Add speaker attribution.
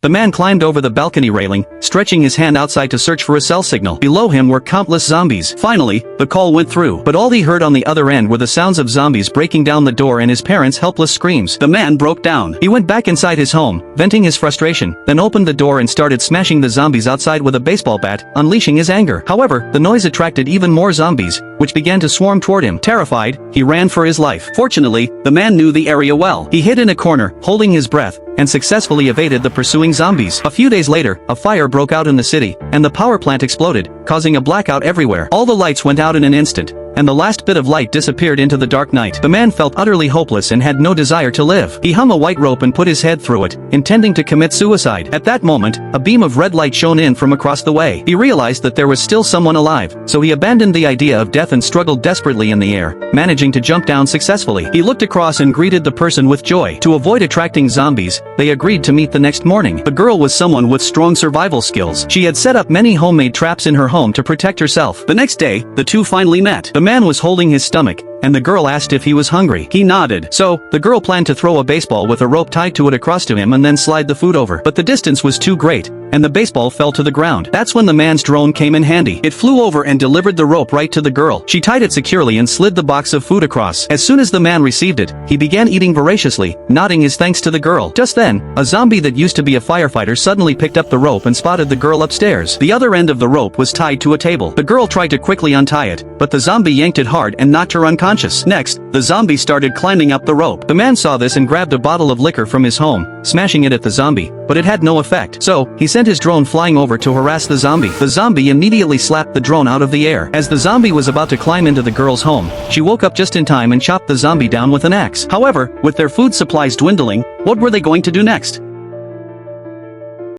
Speaker 1: The man climbed over the balcony railing, stretching his hand outside to search for a cell signal. Below him were countless zombies. Finally, the call went through, but all he heard on the other end were the sounds of zombies breaking down the door and his parents' helpless screams. The man broke down. He went back inside his home, venting his frustration, then opened the door and started smashing the zombies outside with a baseball bat, unleashing his anger. However, the noise attracted even more zombies, which began to swarm toward him. Terrified, he ran for his life. Fortunately, the man knew the area well. He hid in a corner, holding his breath, and successfully evaded the pursuing zombies. A few days later, a fire broke out in the city, and the power plant exploded, causing a blackout everywhere. All the lights went out in an instant, and the last bit of light disappeared into the dark night. The man felt utterly hopeless and had no desire to live. He hung a white rope and put his head through it, intending to commit suicide. At that moment, a beam of red light shone in from across the way. He realized that there was still someone alive, so he abandoned the idea of death and struggled desperately in the air, managing to jump down successfully. He looked across and greeted the person with joy. To avoid attracting zombies, they agreed to meet the next morning. The girl was someone with strong survival skills. She had set up many homemade traps in her home to protect herself. The next day, the two finally met. The man was holding his stomach, and the girl asked if he was hungry. He nodded. So, the girl planned to throw a baseball with a rope tied to it across to him and then slide the food over. But the distance was too great, and the baseball fell to the ground. That's when the man's drone came in handy. It flew over and delivered the rope right to the girl. She tied it securely and slid the box of food across. As soon as the man received it, he began eating voraciously, nodding his thanks to the girl. Just then, a zombie that used to be a firefighter suddenly picked up the rope and spotted the girl upstairs. The other end of the rope was tied to a table. The girl tried to quickly untie it, but the zombie yanked it hard and knocked her unconscious. Next, the zombie started climbing up the rope. The man saw this and grabbed a bottle of liquor from his home, smashing it at the zombie, but it had no effect. So, he sent his drone flying over to harass the zombie. The zombie immediately slapped the drone out of the air. As the zombie was about to climb into the girl's home, she woke up just in time and chopped the zombie down with an axe. However, with their food supplies dwindling, what were they going to do next?